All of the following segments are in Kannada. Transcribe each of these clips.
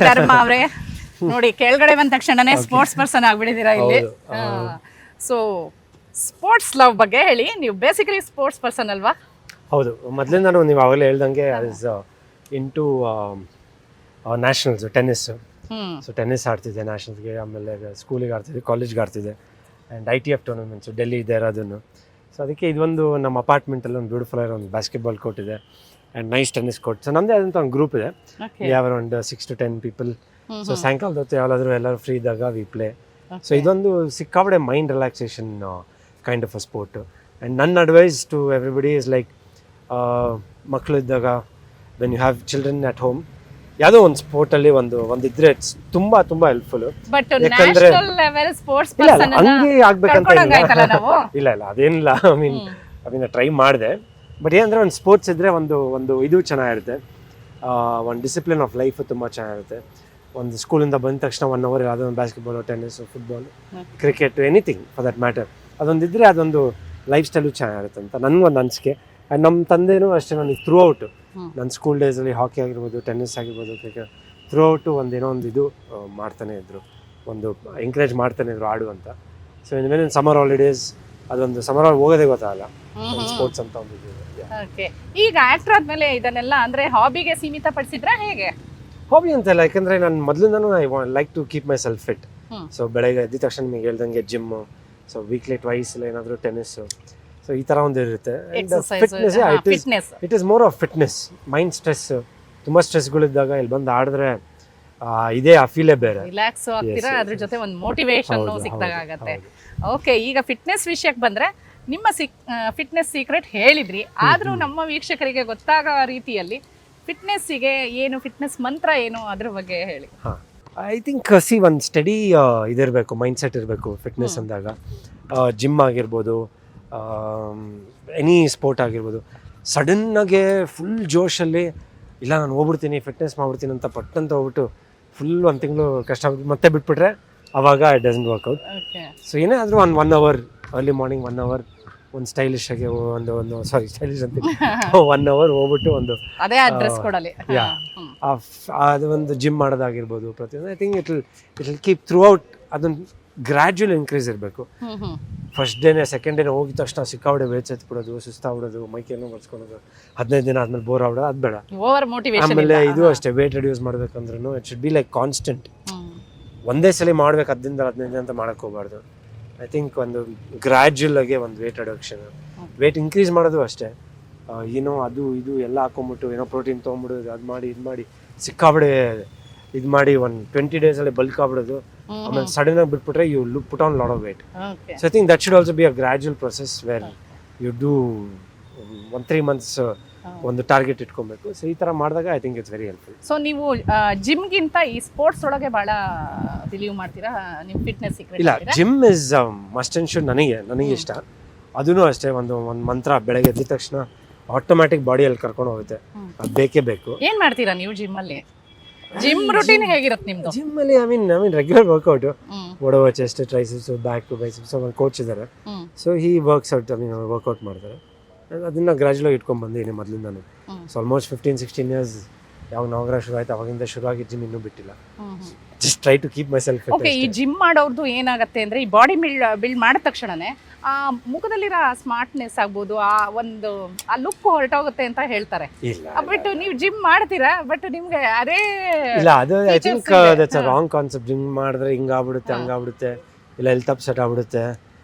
ಧರ್ಮ ಅವರೇ ನೋಡಿ ಕೆಳಗಡೆ ಬಂದ ತಕ್ಷಣನೇ ಸ್ಪೋರ್ಟ್ಸ್ ಪರ್ಸನ್ ಆಗ್ಬಿಟ್ಟಿದ್ದೀರಾ ಇಲ್ಲಿ. ಸೊ ಸ್ಪೋರ್ಟ್ಸ್ ಲವ್ ಬಗ್ಗೆ ಹೇಳಿ. ನೀವು ಬೇಸಿಕಲಿ ಸ್ಪೋರ್ಟ್ಸ್ ಪರ್ಸನ್ ಅಲ್ವಾ? ಹೌದು, ಮೊದಲಿಂದ ನೀವು ಆವಾಗಲೇ ಹೇಳ್ದಂಗೆ is into nationals tennis. So tennis ಆಡ್ತಿದ್ದೆ ನ್ಯಾಷನಲ್ಸ್ಗೆ, ಆಮೇಲೆ ಸ್ಕೂಲಿಗೆ ಆಡ್ತಿದ್ದೆ, ಕಾಲೇಜ್ಗೆ ಆಡ್ತಿದ್ದೆ, ಆ್ಯಂಡ್ ITF ಟೂರ್ನಮೆಂಟ್ಸು ಡೆಲ್ಲಿ ಇದೆ ಅದನ್ನು. ಸೊ ಅದಕ್ಕೆ ಇದೊಂದು ನಮ್ಮ ಅಪಾರ್ಟ್ಮೆಂಟಲ್ಲಿ ಒಂದು ಬ್ಯೂಟಿಫುಲ್ ಆಗಿರೋ ಒಂದು ಬಾಸ್ಕೆಟ್ಬಾಲ್ ಕೋರ್ಟ್ ಇದೆ and nice tennis court. So ನಮ್ಮದೇ ಆದಂಥ ಒಂದು ಗ್ರೂಪ್ ಇದೆ, ಯಾವ ಒಂದು 6 to 10 ಪೀಪಲ್. ಸೊ ಸಾಯಂಕಾಲದ ಹೊತ್ತು ಯಾವಾಗಾದರೂ ಎಲ್ಲರೂ ಫ್ರೀ ಇದ್ದಾಗ ವಿ ಪ್ಲೇ. ಸೊ ಇದೊಂದು ಸಿಕ್ಕಾಪಡೆ mind relaxation kind of a sport. And ನನ್ನ advice to everybody is like, ಮಕ್ಕಳು ಇದ್ದಾಗ when you have children at home, ಯಾವುದೋ ಒಂದು ಸ್ಪೋರ್ಟಲ್ಲಿ ಒಂದಿದ್ರೆ ತುಂಬ ತುಂಬ ಹೆಲ್ಪ್ಫುಲ್. ಯಾಕಂದ್ರೆ ಹಂಗೆ ಆಗ್ಬೇಕಂತ ಇಲ್ಲ ಅದೇನಿಲ್ಲ. ಐ ಮೀನ್ ಟ್ರೈ ಮಾಡಿದೆ, ಬಟ್ ಏನಂದರೆ ಒಂದು ಸ್ಪೋರ್ಟ್ಸ್ ಇದ್ದರೆ ಒಂದು ಇದು ಚೆನ್ನಾಗಿರುತ್ತೆ, ಒಂದು ಡಿಸಿಪ್ಲಿನ್ ಆಫ್ ಲೈಫ್ ತುಂಬ ಚೆನ್ನಾಗಿರುತ್ತೆ. ಒಂದು ಸ್ಕೂಲಿಂದ ಬಂದ ತಕ್ಷಣ 1 hour ಯಾವುದೋ ಒಂದು basketball, tennis, football, cricket, anything for that matter, ಅದೊಂದಿದ್ರೆ ಅದೊಂದು ಲೈಫ್ ಸ್ಟೈಲು ಚೆನ್ನಾಗಿರುತ್ತೆ ಅಂತ ನನಗೊಂದು ಅನಿಸಿಕೆ. ಆ್ಯಂಡ್ ನಮ್ಮ ತಂದೆನೂ ಅಷ್ಟೇ, ನನಗೆ ಥ್ರೂ ಔಟು ನನ್ನ ಸ್ಕೂಲ್ ಡೇಸಲ್ಲಿ ಹಾಕಿ ಆಗಿರ್ಬೋದು, ಟೆನ್ನಿಸ್ ಆಗಿರ್ಬೋದು, ಕ್ರಿಕೆಟ್, ಥ್ರೂ ಔಟು ಒಂದೇನೋ ಒಂದು ಇದು ಮಾಡ್ತಾನೆ ಇದ್ರು, ಒಂದು ಎಂಕರೇಜ್ ಮಾಡ್ತಾನೆ ಇದ್ರು ಆಡು ಅಂತ. ಸೊ ಇನ್ಮೇಲೆ ಸಮ್ಮರ್ ಹಾಲಿಡೇಸ್, ಅದೊಂದು ಸಮ್ಮರ್ ಹಾಲಿಡೇ ಹೋಗೋದೇ ಗೊತ್ತಾಗಲ್ಲ, ಸ್ಪೋರ್ಟ್ಸ್ ಅಂತ ಒಂದು ಇದು. ಈಗ ಆಕ್ಟರ್ ಆದ್ಮೇಲೆ ಇದನ್ನೆಲ್ಲ ಅಂದ್ರೆ ಹಾಬಿಗೆ ಸೀಮಿತ ಪಡಿಸಿದ್ರೆ ಹೇಗೆ? ಹಾಬಿ ಅಂತಲ್ಲ, ಯಾಕಂದರೆ ನಾನು ಮೊದಲಿಂದನೂ I like to keep myself fit. So ಬೆಳಗ್ಗೆ ಎದ್ದ ತಕ್ಷಣ ನಿಮಗೆ ಹೇಳ್ದಂಗೆ ಜಿಮ್ಮು, ಸೊ ವೀಕ್ಲಿ ಟ್ವೈಸ್ ಇಲ್ಲ ಏನಾದರೂ ಟೆನ್ನಿಸ್ಸು, ಸೊ ಈ ಥರ ಒಂದು ಇರುತ್ತೆ. Fitness it is more of fitness. Mind stress, ತುಂಬ ಸ್ಟ್ರೆಸ್ಗಳಿದ್ದಾಗ ಇಲ್ಲಿ ಬಂದು ಆಡಿದ್ರೆ ಇದೇ ಆ ಫೀಲೇ ಬೇರೆ, ರಿಲ್ಯಾಕ್ಸ್ ಆಗ್ತೀರಾ, ಅದ್ರ ಜೊತೆ ಒಂದು ಮೋಟಿವೇಶನ್ ಸಿಕ್ಕಿದಾಗ ಆಗುತ್ತೆ. ಓಕೆ, ಈಗ ಫಿಟ್ನೆಸ್ ವಿಷಯಕ್ಕೆ ಬಂದರೆ ನಿಮ್ಮ ಫಿಟ್ನೆಸ್ ಸೀಕ್ರೆಟ್ ಹೇಳಿದ್ರಿ, ಆದರೂ ನಮ್ಮ ವೀಕ್ಷಕರಿಗೆ ಗೊತ್ತಾಗೋ ರೀತಿಯಲ್ಲಿ ಫಿಟ್ನೆಸ್ಸಿಗೆ ಏನು, ಫಿಟ್ನೆಸ್ ಮಂತ್ರ ಏನು, ಅದ್ರ ಬಗ್ಗೆ ಹೇಳಿ. ಐ ಥಿಂಕ್ ಒಂದು ಸ್ಟಡಿ ಇದಿರಬೇಕು, ಮೈಂಡ್ ಸೆಟ್ ಇರಬೇಕು ಫಿಟ್ನೆಸ್ ಅಂದಾಗ. ಜಿಮ್ ಆಗಿರ್ಬೋದು, ಎನಿ ಸ್ಪೋರ್ಟ್ ಆಗಿರ್ಬೋದು, ಸಡನ್ನಾಗೆ ಫುಲ್ ಜೋಶಲ್ಲಿ ಇಲ್ಲ ನಾನು ಹೋಗ್ಬಿಡ್ತೀನಿ ಫಿಟ್ನೆಸ್ ಮಾಡ್ಬಿಡ್ತೀನಿ ಅಂತ ಪಟ್ಟಂತ ಹೋಗ್ಬಿಟ್ಟು ಫುಲ್ 1 ತಿಂಗಳು ಕಷ್ಟ ಮತ್ತೆ ಬಿಟ್ಬಿಟ್ರೆ ಅವಾಗ ಇಟ್ ಡಸಂಟ್ ವರ್ಕ್ಔಟ್. ಸೊ ಏನೇ ಆದರೂ one hour early morning 1 hour ಒಂದು ಸ್ಟೈಲಿಶ್ ಆಗಿ ಸ್ಟೈಲಿಶ್ ಅಂತ 1 hour ಹೋಗ್ಬಿಟ್ಟು ಒಂದು ಅದೇ ಅಡ್ರೆಸ್ ಕೊಡಲಿ, ಅದು ಒಂದು ಜಿಮ್ ಮಾಡೋದಾಗಿರ್ಬೋದು ಪ್ರತಿಯೊಂದು. I think it will keep through out. ಅದೊಂದು ಗ್ರ್ಯಾಜುವಲ್ ಇನ್ಕ್ರೀಸ್ ಇರಬೇಕು. ಫಸ್ಟ್ ಡೇನೇ ಸೆಕೆಂಡ್ ಡೇನೇ ಹೋಗಿದ ತಕ್ಷಣ ಸಿಕ್ಕಾಬಿಡೆ ವೇಟ್ಸ್ ಎತ್ಬಿಡೋದು, ಸುಸ್ತಾಗ್ಬಿಡೋದು, ಮೈಕೇನೋ ಬರ್ಸ್ಕೊಳೋದು, 15 ದಿನ ಆದ್ಮೇಲೆ ಬೋರ್ ಆಗ್ಬಿಡೋದು, ಅದು ಬೇಡ. ಆಮೇಲೆ ಇದು ಅಷ್ಟೇ, ವೇಟ್ ರಿಡ್ಯೂಸ್ ಮಾಡ್ಬೇಕಂದ್ರೂ it should be like constant. ಒಂದೇ ಸಲ ಮಾಡ್ಬೇಕು 10 ದಿನ ಅಂತ ಮಾಡಕ್ಕೆ ಹೋಗ್ಬಾರ್ದು. ಐ ಥಿಂಕ್ ಒಂದು ಗ್ರ್ಯಾಜುವಲ್ ಆಗಿ ಒಂದು ವೇಟ್ ರಿಡಕ್ಷನ್, ವೇಟ್ ಇನ್ಕ್ರೀಸ್ ಮಾಡೋದು ಅಷ್ಟೇ. ಏನೋ ಅದು ಇದು ಎಲ್ಲ ಹಾಕೊಂಬಿಟ್ಟು ಏನೋ ಪ್ರೋಟೀನ್ ತೊಗೊಂಬಿಡೋದು, ಅದು ಮಾಡಿ ಇದು ಮಾಡಿ ಸಿಕ್ಕಾಬಿಡೆ ಇದು ಮಾಡಿ ಒಂದು 20 ಡೇಸಲ್ಲಿ ಬಲ್ಕ್ ಆಗ್ಬಿಡೋದು, ಆಮೇಲೆ ಸಡನ್ ಆಗಿ ಬಿಟ್ಬಿಟ್ರೆ you put on lot of weight. So I think that should also be a gradual process where you do 1-3 months ಒಂದು ಟಾರ್ಗೆಟ್ ಇಟ್ಕೊಬೇಕು. ಸೊ ಈ ಥರ ಮಾಡಿದಾಗ I think it's very helpful. So ನೀವು ಜಿಮ್ಗಿಂತ ಈ ಸ್ಪೋರ್ಟ್ಸ್ ಒಳಗೆ ಭಾಳ ಬಿಲೀವ್ ಮಾಡ್ತೀರಾ? ನಿಮ್ಮ ಫಿಟ್ನೆಸ್ ಸೀಕ್ರೆಟ್ ಇಲ್ಲ, gym is must and should. ನನಗೆ ಇಷ್ಟ. ಅದೂ ಅಷ್ಟೇ, ಒಂದು ಮಂತ್ರ ಬೆಳಗ್ಗೆ ಎದ್ದ ತಕ್ಷಣ ಆಟೋಮ್ಯಾಟಿಕ್ ಬಾಡಿಯಲ್ಲಿ ಕರ್ಕೊಂಡು ಹೋಗುತ್ತೆ, ಅದು ಬೇಕೇ ಬೇಕು. ಏನು ಮಾಡ್ತೀರಾ ನೀವು ಜಿಮ್ಮಲ್ಲಿ? ಜಿಮ್ ರೂಟೀನ್ ಹೇಗಿರುತ್ತೆ ನಿಮ್ಮದು? ಜಿಮ್ಮಲ್ಲಿ ಐ ಮೀನ್ ರೆಗ್ಯುಲರ್ ವರ್ಕೌಟ್, ಓಡೋವ, ಚೆಸ್ಟ್, ಟ್ರೈಸೆಪ್ಸ್, ಬ್ಯಾಕ್, ಬೈಸೆಪ್ಸ್. ಒಂದು ಕೋಚ್ ಇದ್ದಾರೆ, so he works out, I mean workout ಮಾಡ್ತಾರೆ. ಅದನ್ನು ಗ್ರ್ಯಾಜುವಲಾಗಿ ಇಟ್ಕೊಂಡು ಬಂದಿದ್ದೀನಿ ಮೊದಲಿಂದನೂ. ಸೊ ಆಲ್ಮೋಸ್ಟ್ 15-16 years ಯಾವಾಗ ನವಗ್ರಹ ಶುರು ಆಯ್ತು ಅವಾಗಿಂದ ಶುರುವಾಗಿ ಜಿಮ್ ಇನ್ನೂ ಬಿಟ್ಟಿಲ್ಲ. Just try to keep myself fit. Okay, ಈ ಜಿಮ್ ಮಾಡೋರ್ದು ಏನಾಗುತ್ತೆ ಅಂದರೆ, ಈ ಬಾಡಿ ಬಿಲ್ಡ್ ಮಾಡಿದ ತಕ್ಷಣನೇ ಆ ಮುಖದಲ್ಲಿರೋ ಸ್ಮಾರ್ಟ್ನೆಸ್ ಆಗ್ಬೋದು, ಆ ಲುಕ್ ಹೊರಟೋಗುತ್ತೆ ಅಂತ ಹೇಳ್ತಾರೆ. ಬಟ್ ನೀವು ಜಿಮ್ ಮಾಡ್ತೀರಾ, ಬಟ್ ನಿಮ್ಗೆ ಅದೇ ಇಲ್ಲ. ಅದು I think that's a wrong concept. Gym ಮಾಡಿದ್ರೆ ಹಿಂಗಾಗ್ಬಿಡುತ್ತೆ, ಹಂಗಾಗ್ಬಿಡುತ್ತೆ, ಇಲ್ಲ ಹೆಲ್ತ್ ಅಪ್ಸೆಟ್ ಆಗ್ಬಿಡುತ್ತೆ,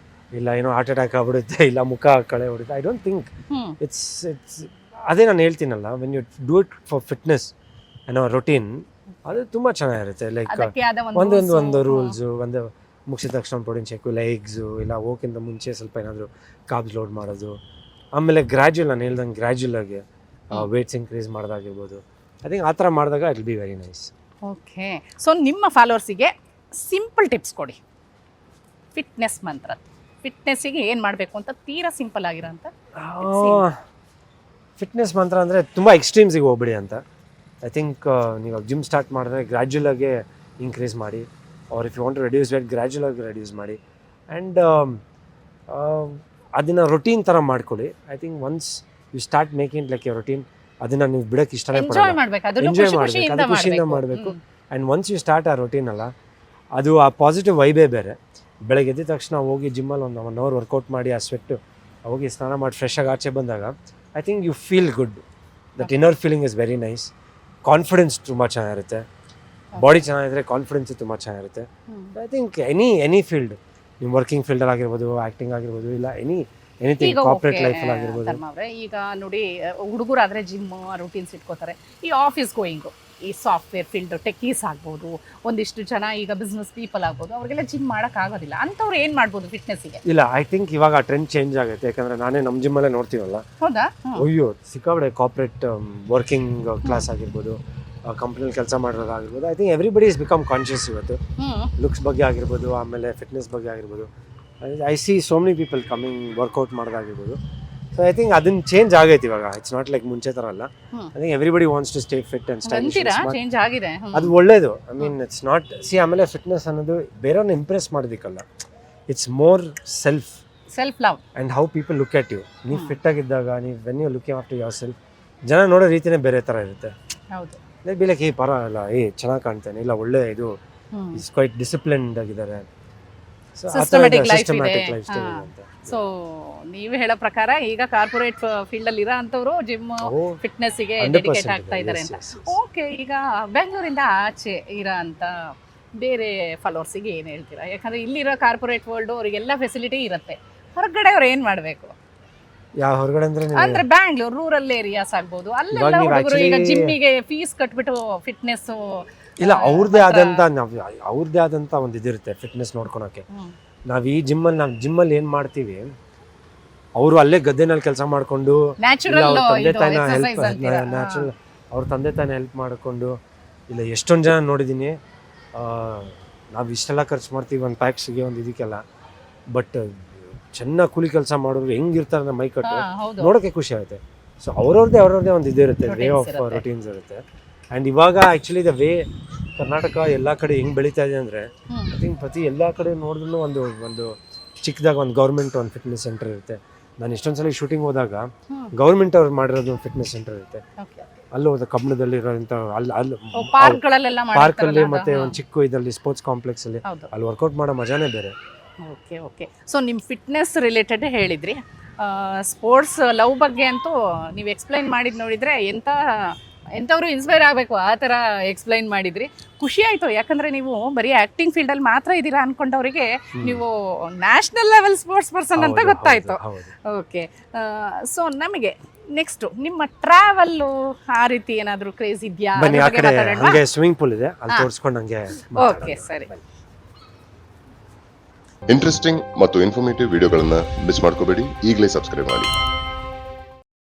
ಇಲ್ಲ ಏನೋ ಹಾರ್ಟ್ ಅಟ್ಯಾಕ್ ಆಗ್ಬಿಡುತ್ತೆ, ಇಲ್ಲ ಮುಖ ಕಳೆ ಹೊಡುತ್ತೆ. ಐ ಡೋಂಟ್ ಥಿಂಕ್ ಇಟ್ಸ್ ಅದೇ ನಾನು ಹೇಳ್ತೀನಲ್ಲ, when you do it for fitness ಅನ್ನೋ ರೊಟೀನ್, ಅದು ತುಂಬ ಚೆನ್ನಾಗಿರುತ್ತೆ. ಲೈಕ್ ಒಂದು ರೂಲ್ಸು, ಒಂದು ಮುಗಿಸಿದ ತಕ್ಷಣ ಪ್ರೋಟೀನ್ ಶೇಕು, ಇಲ್ಲ ಎಗ್ಸು, ಇಲ್ಲ ಹೋಗಿಂತ ಮುಂಚೆ ಸ್ವಲ್ಪ ಏನಾದರೂ ಕಾರ್ಬ್ಸ್ ಲೋಡ್ ಮಾಡೋದು, ಆಮೇಲೆ ಗ್ರ್ಯಾಜುವಲ್, ನಾನು ಹೇಳ್ದಂಗೆ ಗ್ರ್ಯಾಜುವಲ್ ಆಗಿ ವೇಟ್ಸ್ ಇನ್ಕ್ರೀಸ್ ಮಾಡೋದಾಗಿರ್ಬೋದು. ಐ ಥಿಂಕ್ ಆ ಥರ ಮಾಡಿದಾಗ it will be very nice. Okay, so ನಿಮ್ಮ ಫಾಲೋವರ್ಸಿಗೆ ಸಿಂಪಲ್ ಟಿಪ್ಸ್ ಕೊಡಿ, ಫಿಟ್ನೆಸ್ ಮಂತ್ರ. ಫಿಟ್ನೆಸ್ಸಿಗೆ ಏನು ಮಾಡಬೇಕು ಅಂತ ತೀರಾ ಸಿಂಪಲ್ ಆಗಿರೋಂಥ ಫಿಟ್ನೆಸ್ ಮಂತ್ರ ಅಂದರೆ ತುಂಬ ಎಕ್ಸ್ಟ್ರೀಮ್ಸಿಗೆ ಹೋಗ್ಬಿಡಿ ಅಂತ. ಐ ಥಿಂಕ್ ನೀವು ಜಿಮ್ ಸ್ಟಾರ್ಟ್ ಮಾಡಿದ್ರೆ ಗ್ರ್ಯಾಜುವಲಾಗೆ ಇನ್ಕ್ರೀಸ್ ಮಾಡಿ, or if you want to reduce weight ಗ್ರ್ಯಾಜುವಲಾಗಿ ರೆಡ್ಯೂಸ್ ಮಾಡಿ, ಆ್ಯಂಡ್ ಅದನ್ನು ರೊಟೀನ್ ಥರ ಮಾಡ್ಕೊಳ್ಳಿ. I think once you start making like a routine, ಅದನ್ನು ನೀವು ಬಿಡೋಕ್ಕೆ ಇಷ್ಟನೇ ಪಡೋಲ್ಲ. ಎಂಜಾಯ್ ಮಾಡಬೇಕು, ಅದು ಖುಷಿಯಿಂದ ಮಾಡಬೇಕು. ಆ್ಯಂಡ್ ಒನ್ಸ್ ಯು ಸ್ಟಾರ್ಟ್ ಆ ರೊಟೀನ್ ಅಲ್ಲ, ಅದು ಆ ಪಾಸಿಟಿವ್ ವೈಬೇ ಬೇರೆ. ಬೆಳಗ್ಗೆ ಎದ್ದ ತಕ್ಷಣ ಹೋಗಿ ಜಿಮ್ಮಲ್ಲಿ ಒಂದು 1 hour ವರ್ಕೌಟ್ ಮಾಡಿ ಆ ಸ್ವೆಟ್ಟು ಹೋಗಿ ಸ್ನಾನ ಮಾಡಿ ಫ್ರೆಶ್ ಆಗಿ ಆಚೆ ಬಂದಾಗ I think you feel good. That inner feeling is very nice. Confidence ತುಂಬ ಚೆನ್ನಾಗಿರುತ್ತೆ. ಬಾಡಿ ಚೆನ್ನಾಗಿದ್ರೆ ಕಾನ್ಫಿಡೆನ್ಸ್ ತುಂಬ ಚೆನ್ನಾಗಿರುತ್ತೆ. ಐ ಥಿಂಕ್ ಎನಿ ಫೀಲ್ಡ್, ನಿಮ್ಮ ವರ್ಕಿಂಗ್ ಫೀಲ್ಡಲ್ಲಿ ಆಗಿರ್ಬೋದು, ಆ್ಯಕ್ಟಿಂಗ್ ಆಗಿರ್ಬೋದು, ಇಲ್ಲ ಎನಿಥಿಂಗ್ ಕಾರ್ಪೊರೇಟ್ ಲೈಫಲ್ಲಿ ಆಗಿರ್ಬೋದು. ಅವ್ರೆ ಈಗ ನೋಡಿ, ಹುಡುಗರಾದ್ರೆ ಜಿಮ್ ರೂಟೀನ್ಸ್ ಇಟ್ಕೋತಾರೆ. ಈ ಆಫೀಸ್ ಗೋಯಿಂಗು, ಈ ಸಾಫ್ಟ್ವೇರ್ ಫೀಲ್ಡ್ ಟೆಕ್ಕೀಸ್ ಆಗ್ಬೋದು, ಒಂದಿಷ್ಟು ಜನ ಈಗ ಬಿಸ್ನೆಸ್ ಪೀಪಲ್ ಆಗ್ಬೋದು, ಅವ್ರಿಗೆಲ್ಲ ಜಿಮ್ ಮಾಡೋಕ್ಕಾಗೋದಿಲ್ಲ. ಅಂಥವ್ರು ಏನು ಮಾಡ್ಬೋದು ಫಿಟ್ನೆಸ್ಸಿಗೆ? ಇಲ್ಲ, ಐ ಥಿಂಕ್ ಇವಾಗ ಟ್ರೆಂಡ್ ಚೇಂಜ್ ಆಗುತ್ತೆ. ಯಾಕಂದರೆ ನಾನೇ ನಮ್ಮ ಜಿಮ್ಮಲ್ಲೇ ನೋಡ್ತೀವಲ್ಲ, ಹೌದಾ? ಅಯ್ಯೋ ಸಿಕ್ಕಾಬಡೆ ಕಾರ್ಪೊರೇಟ್ ವರ್ಕಿಂಗ್ ಕ್ಲಾಸ್ ಆಗಿರ್ಬೋದು, ಕಂಪ್ನಿಲಿ ಕೆಲಸ ಮಾಡಿರೋದಾಗಿರ್ಬೋದು. I think everybody is become conscious ಇವತ್ತು. ಲುಕ್ಸ್ ಬಗ್ಗೆ ಆಗಿರ್ಬೋದು, ಆಮೇಲೆ ಫಿಟ್ನೆಸ್ ಬಗ್ಗೆ ಆಗಿರ್ಬೋದು. I see so many people coming workout ಮಾಡೋದಾಗಿರ್ಬೋದು. ಸೊ ಐ ಥಿಂಕ್ ಅದನ್ನ ಚೇಂಜ್ ಆಗೈತೆ ಇವಾಗ. ಇಟ್ಸ್ ನಾಟ್ ಲೈಕ್ ಮುಂಚೆ ಥರ ಅಲ್ಲ. I think everybody wants to stay fit and stylish. Change ಆಗಿದೆ, ಅದು ಒಳ್ಳೇದು. ಐ ಮೀನ್ ಇಟ್ಸ್ ನಾಟ್ ಆಮೇಲೆ ಫಿಟ್ನೆಸ್ ಅನ್ನೋದು ಬೇರೆಯವ್ರನ್ನ ಇಂಪ್ರೆಸ್ ಮಾಡೋದಕ್ಕಲ್ಲ. It's more self love and how people look at you. ನೀವು ಫಿಟ್ ಆಗಿದ್ದಾಗ, ನೀವು when you looking after yourself, ಜನ ನೋಡೋ ರೀತಿನೇ ಬೇರೆ ಥರ ಇರುತ್ತೆ. ಹೌದು. ಬಿ ಲೈಕ್ ಪರವಾಗಿಲ್ಲ, ಚೆನ್ನಾಗಿ ಕಾಣ್ತಾನೆ, ಇಲ್ಲ ಒಳ್ಳೆ ಇದು ಇಸ್ ಕ್ವೈಟ್ ಡಿಸಿಪ್ಲಿನ್ಡ್ ಆಗಿದ್ದಾರೆ. ಸಿಸ್ಟಮ್ಯಾಟಿಕ್ ಲೈಫ್ ಲೈಫ್ ಇದೆ. ಸೊ ನೀವು ಹೇಳೋ ಪ್ರಕಾರ ಈಗ ಕಾರ್ಪೊರೇಟ್ ಫೀಲ್ಡ್ ಅಲ್ಲಿ ಇರೋ ಅಂಥವ್ರು ಜಿಮ್ ಫಿಟ್ನೆಸ್ಸಿಗೆ ಡೆಡಿಕೇಟ್ ಆಗ್ತಾ ಇದ್ದಾರೆ ಅಂತ. ಓಕೆ, ಈಗ ಬೆಂಗಳೂರಿಂದ ಆಚೆ ಇರೋ ಅಂತ ಬೇರೆ ಫಾಲೋವರ್ಸಿಗೆ ಏನು ಹೇಳ್ತೀರಾ? ಯಾಕಂದ್ರೆ ಇಲ್ಲಿರೋ ಕಾರ್ಪೊರೇಟ್ ವರ್ಲ್ಡ್ ಅವರಿಗೆಲ್ಲ ಫೆಸಿಲಿಟಿ ಇರುತ್ತೆ. ಹೊರಗಡೆ ಅವ್ರು ಏನು ಮಾಡಬೇಕು? ಯಾವ ಹೊರಗಡೆ ಅಂದ್ರೆ ಬ್ಯಾಂಗ್ಳೂರ್ ರೂರಲ್ ಏರಿಯಾಸ್ ಆಗ್ಬೋದು, ಅಲ್ಲೆಲ್ಲ ಹುಡುಗರು ಈಗ ಜಿಮ್ಮಿಗೆ ಫೀಸ್ ಕಟ್ಬಿಟ್ಟು ಫಿಟ್ನೆಸ್ ಇಲ್ಲ, ಅವ್ರದ್ದೇ ಆದಂತ ಒಂದು ಇದಿರುತ್ತೆ ಫಿಟ್ನೆಸ್ ನೋಡ್ಕೊಳಕ್ಕೆ. ನಾವು ಈ ಜಿಮ್ಮಲ್ಲಿ ಏನು ಮಾಡ್ತೀವಿ, ಅವರು ಅಲ್ಲೇ ಗದ್ದೆನಲ್ಲಿ ಕೆಲಸ ಮಾಡಿಕೊಂಡು ಅವ್ರ ತಂದೆ ತಾನೇ ಹೆಲ್ಪ್ ಮಾಡಿಕೊಂಡು, ಇಲ್ಲ ಎಷ್ಟೊಂದು ಜನ ನೋಡಿದ್ದೀನಿ. ನಾವು ಇಷ್ಟೆಲ್ಲ ಖರ್ಚು ಮಾಡ್ತೀವಿ ಒಂದು ಪ್ಯಾಕ್ಸ್ಗೆ, ಒಂದು ಇದಕ್ಕೆಲ್ಲ. ಬಟ್ ಚೆನ್ನಾಗಿ ಕೂಲಿ ಕೆಲಸ ಮಾಡೋರು ಹೆಂಗಿರ್ತಾರೆ ನಮ್ಮ ಮೈ ಕಟ್ಟು ನೋಡೋಕ್ಕೆ ಖುಷಿ ಆಗುತ್ತೆ. ಸೊ ಅವ್ರವ್ರದ್ದೇ ಒಂದು ಇದಿರುತ್ತೆ, ವೇ ಆಫ್ ರೊಟೀನ್ಸ್ ಇರುತ್ತೆ. ಆ್ಯಂಡ್ ಇವಾಗ ಆ್ಯಕ್ಚುಲಿ ದ ವೇ ಕರ್ನಾಟಕ ಎಲ್ಲ ಕಡೆ ಹೆಂಗೆ ಬೆಳೀತಾ ಇದೆ ಅಂದರೆ, ಐ ಥಿಂಕ್ ಪ್ರತಿ ಎಲ್ಲ ಕಡೆ ನೋಡಿದ್ರು ಒಂದು ಚಿಕ್ಕದಾಗ ಒಂದು ಗೌರ್ಮೆಂಟ್ ಒಂದು ಫಿಟ್ನೆಸ್ ಸೆಂಟರ್ ಇರುತ್ತೆ. ನಾನು ಎಷ್ಟೊಂದು ಸಲ ಶೂಟಿಂಗ್ ಹೋದಾಗ ಗೌರ್ಮೆಂಟ್ ಅವ್ರು ಮಾಡಿರೋದು ಒಂದು ಫಿಟ್ನೆಸ್ ಸೆಂಟರ್ ಇರುತ್ತೆ. ಅಲ್ಲಿ ಹೋದ ಕಬ್ಬಣದಲ್ಲಿ ಇರೋಂಥ ಅಲ್ಲಿ ಪಾರ್ಕಲ್ಲಿ ಮತ್ತೆ ಒಂದು ಚಿಕ್ಕ ಇದರಲ್ಲಿ ಸ್ಪೋರ್ಟ್ಸ್ ಕಾಂಪ್ಲೆಕ್ಸ್ ಅಲ್ಲಿ ವರ್ಕೌಟ್ ಮಾಡೋ ಮಜಾನೇ ಬೇರೆ. ಓಕೆ. ಸೊ ನಿಮ್ಮ ಫಿಟ್ನೆಸ್ ರಿಲೇಟೆಡ್ ಹೇಳಿದ್ರಿ. ಸ್ಪೋರ್ಟ್ಸ್ ಲವ್ ಬಗ್ಗೆ ಅಂತೂ ನೀವು ಎಕ್ಸ್ಪ್ಲೈನ್ ಮಾಡಿದ್ದು ನೋಡಿದರೆ ಎಂಥವ್ರು ಇನ್ಸ್ಪೈರ್ ಆಗಬೇಕು ಆ ಥರ ಎಕ್ಸ್ಪ್ಲೈನ್ ಮಾಡಿದ್ರಿ. ಖುಷಿ ಆಯಿತು. ಯಾಕಂದರೆ ನೀವು ಬರೀ ಆ್ಯಕ್ಟಿಂಗ್ ಫೀಲ್ಡಲ್ಲಿ ಮಾತ್ರ ಇದ್ದೀರಾ ಅಂದ್ಕೊಂಡವರಿಗೆ ನೀವು ನ್ಯಾಷನಲ್ ಲೆವೆಲ್ ಸ್ಪೋರ್ಟ್ಸ್ ಪರ್ಸನ್ ಅಂತ ಗೊತ್ತಾಯಿತು. ಓಕೆ. ಸೊ ನಮಗೆ ನೆಕ್ಸ್ಟು ನಿಮ್ಮ ಟ್ರಾವೆಲ್ಲು ಆ ರೀತಿ ಏನಾದರೂ ಕ್ರೇಜ್ ಇದೆಯಾ? ಸ್ವಿಮ್ಮಿಂಗ್ ಪೂಲ್ ಇದೆ, ಅಲ್ಲಿ ತೋರಿಸ್ಕೊಂಡಂಗೆ. ಓಕೆ, ಸರಿ. ಇಂಟ್ರೆಸ್ಟಿಂಗ್ ಮತ್ತು ಇನ್ಫಾರ್ಮೇಟಿವ್ ವಿಡಿಯೋಗಳನ್ನು ಮಿಸ್ ಮಾಡ್ಕೋಬೇಡಿ. ಈಗಲೇ ಸಬ್ಸ್ಕ್ರೈಬ್ ಮಾಡಿ.